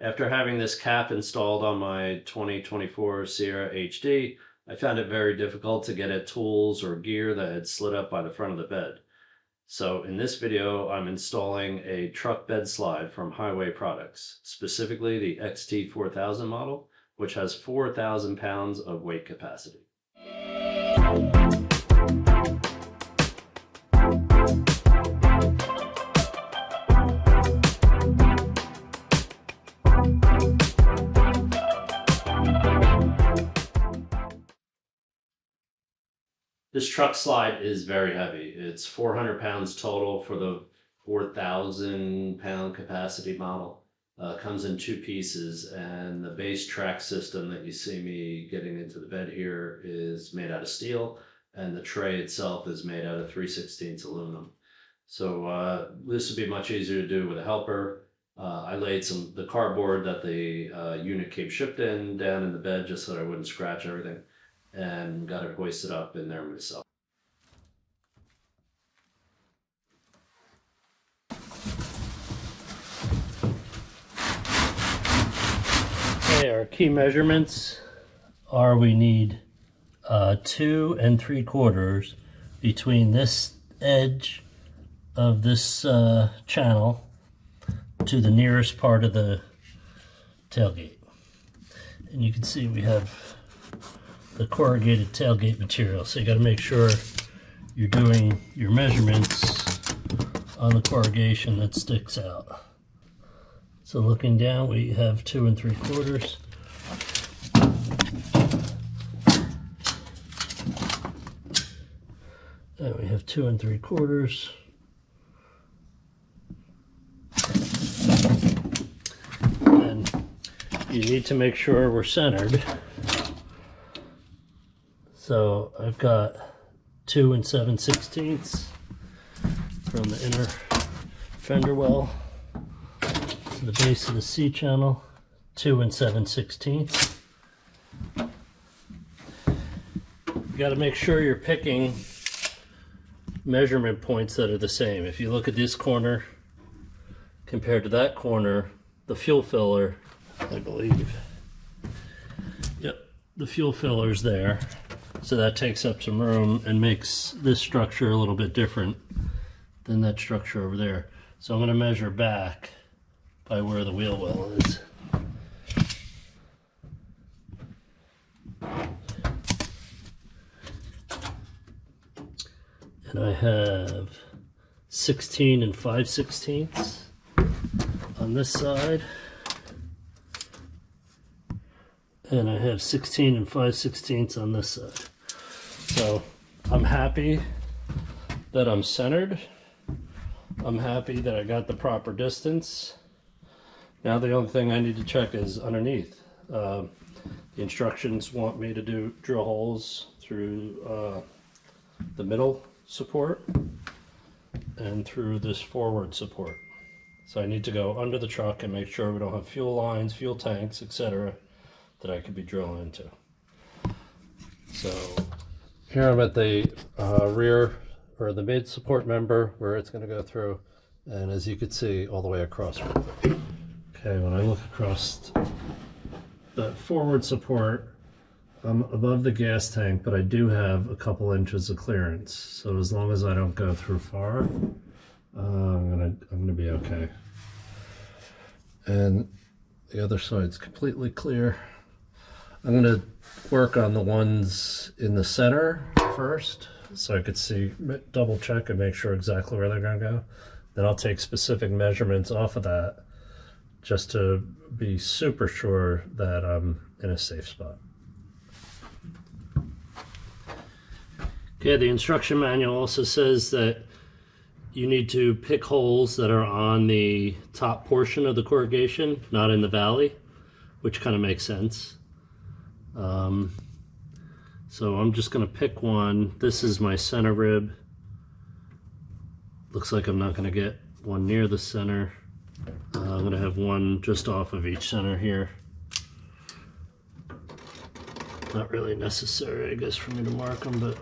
After having this cap installed on my 2024 Sierra HD, I found it very difficult to get at tools or gear that had slid up by the front of the bed. So in this video, I'm installing a truck bed slide from Highway Products, specifically the XT4000 model, which has 4,000 pounds of weight capacity. This truck slide is very heavy. It's 400 pounds total for the 4,000 pound capacity model. Comes in two pieces, and the base track system that you see me getting into the bed here is made out of steel, and the tray itself is made out of 3/16 aluminum. So this would be much easier to do with a helper. I laid the cardboard that the unit came shipped in down in the bed just so that I wouldn't scratch everything, and got it hoisted up in there myself. Okay, our key measurements are we need 2 3/4 between this edge of this channel to the nearest part of the tailgate. And you can see we have the corrugated tailgate material, so you got to make sure you're doing your measurements on the corrugation that sticks out. So looking down, we have 2 3/4. And we have 2 3/4. And you need to make sure we're centered. So I've got 2 7/16 from the inner fender well to the base of the C channel, 2 7/16. You got to make sure you're picking measurement points that are the same. If you look at this corner compared to that corner, the fuel filler, I believe, yep, the fuel filler's there. So that takes up some room and makes this structure a little bit different than that structure over there. So I'm going to measure back by where the wheel well is. And I have 16 5/16 on this side. And I have 16 5/16 on this side. So I'm happy that I'm centered. I'm happy that I got the proper distance. Now the only thing I need to check is underneath. The instructions want me to drill holes through the middle support and through this forward support. So I need to go under the truck and make sure we don't have fuel lines, fuel tanks, etc. that I could be drilling into. So here I'm at the rear or the mid support member where it's going to go through, and as you can see, all the way across. Okay, when I look across the forward support, I'm above the gas tank, but I do have a couple inches of clearance. So as long as I don't go through far, I'm gonna be okay. And the other side's completely clear. I'm going to work on the ones in the center first so I could see, double check and make sure exactly where they're going to go. Then I'll take specific measurements off of that just to be super sure that I'm in a safe spot. Okay, the instruction manual also says that you need to pick holes that are on the top portion of the corrugation, not in the valley, which kind of makes sense. So I'm just going to pick one. This is my center rib. Looks like I'm not going to get one near the center. I'm going to have one just off of each center here. Not really necessary, I guess, for me to mark them, but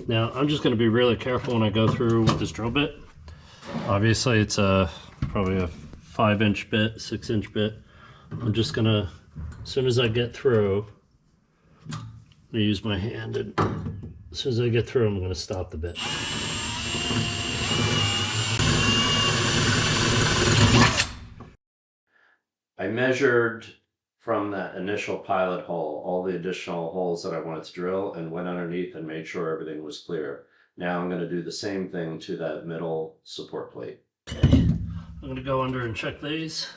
now I'm just going to be really careful when I go through with this drill bit. Obviously it's probably a 5-inch bit, 6-inch bit. I'm just gonna, as soon as I get through, I'm gonna use my hand, and as soon as I get through, I'm gonna stop the bit. I measured from that initial pilot hole all the additional holes that I wanted to drill and went underneath and made sure everything was clear. Now I'm going to do the same thing to that middle support plate. Okay, I'm going to go under and check these.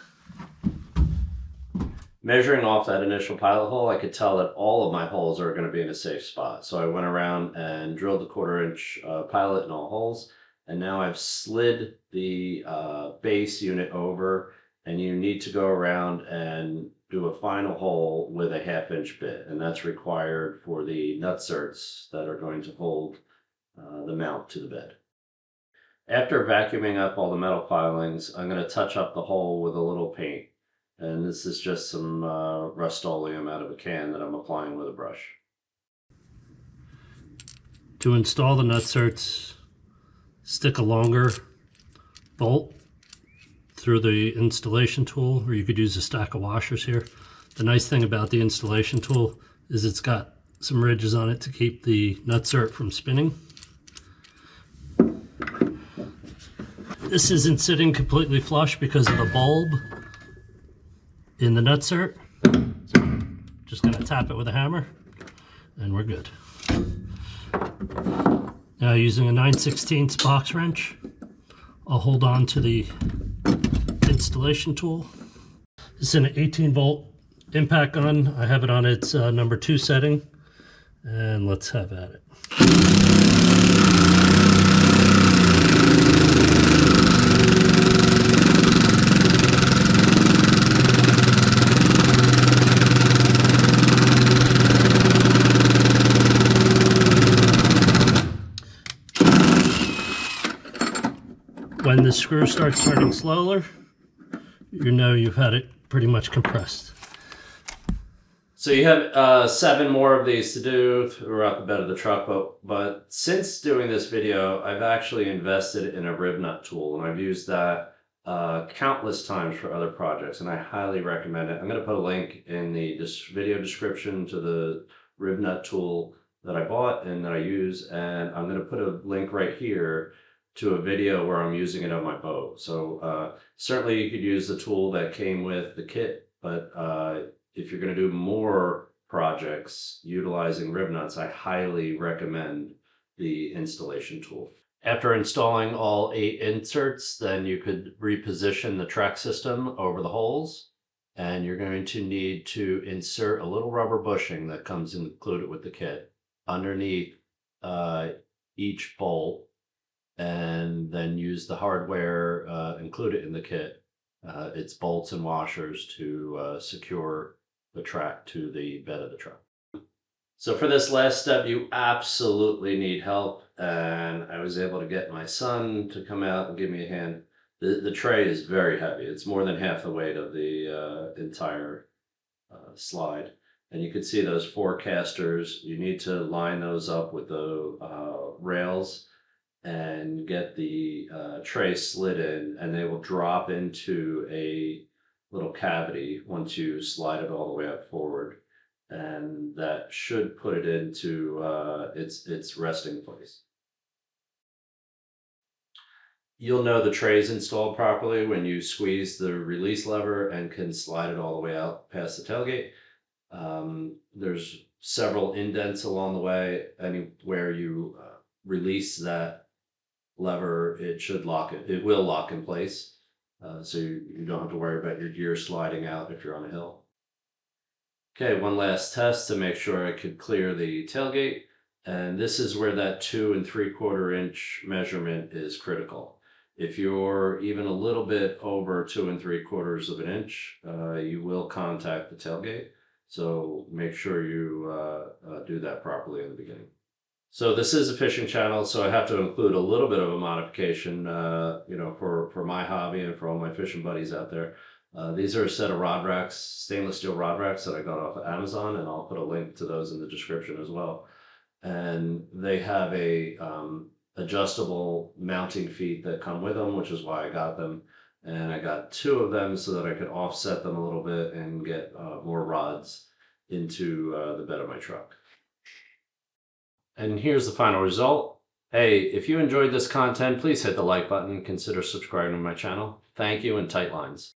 Measuring off that initial pilot hole, I could tell that all of my holes are going to be in a safe spot. So I went around and drilled the 1/4-inch pilot in all holes, and now I've slid the base unit over, and you need to go around and do a final hole with a 1/2-inch bit, and that's required for the nutserts that are going to hold the mount to the bed. After vacuuming up all the metal pilings, I'm going to touch up the hole with a little paint. And this is just some Rust-Oleum out of a can that I'm applying with a brush. To install the nutserts, stick a longer bolt through the installation tool, or you could use a stack of washers here. The nice thing about the installation tool is it's got some ridges on it to keep the nutsert from spinning. This isn't sitting completely flush because of the bulb in the nutsert. So just gonna tap it with a hammer and we're good. Now using a 9/16 box wrench, I'll hold on to the installation tool. This is an 18-volt impact gun. I have it on its number 2 setting, and let's have at it. When the screw starts turning slower, you know you've had it pretty much compressed. So you have 7 more of these to do throughout the bed of the truck, but since doing this video, I've actually invested in a rib nut tool, and I've used that countless times for other projects, and I highly recommend it. I'm going to put a link in the video description to the rib nut tool that I bought and that I use, and I'm going to put a link right here to a video where I'm using it on my boat. So certainly you could use the tool that came with the kit, but if you're going to do more projects utilizing rib nuts, I highly recommend the installation tool. After installing all 8 inserts, then you could reposition the track system over the holes, and you're going to need to insert a little rubber bushing that comes included with the kit underneath each bolt, and then use the hardware included in the kit. It's bolts and washers to secure the track to the bed of the truck. So for this last step, you absolutely need help, and I was able to get my son to come out and give me a hand. The tray is very heavy. It's more than half the weight of the entire slide. And you can see those 4 casters. You need to line those up with the rails and get the tray slid in, and they will drop into a little cavity once you slide it all the way up forward, and that should put it into its resting place. You'll know the tray's installed properly when you squeeze the release lever and can slide it all the way out past the tailgate. There's several indents along the way. Anywhere you release that lever, it will lock in place, so you don't have to worry about your gear sliding out if you're on a hill. Okay, one last test to make sure I could clear the tailgate, and this is where that 2 3/4 inch measurement is critical. If you're even a little bit over 2 3/4 of an inch, you will contact the tailgate, so make sure you do that properly in the beginning. So this is a fishing channel, so I have to include a little bit of a modification, for my hobby and for all my fishing buddies out there. These are a set of rod racks, stainless steel rod racks that I got off of Amazon, and I'll put a link to those in the description as well. And they have a adjustable mounting feet that come with them, which is why I got them. And I got 2 of them so that I could offset them a little bit and get more rods into the bed of my truck. And here's the final result. Hey, if you enjoyed this content, please hit the like button. Consider subscribing to my channel. Thank you, and tight lines.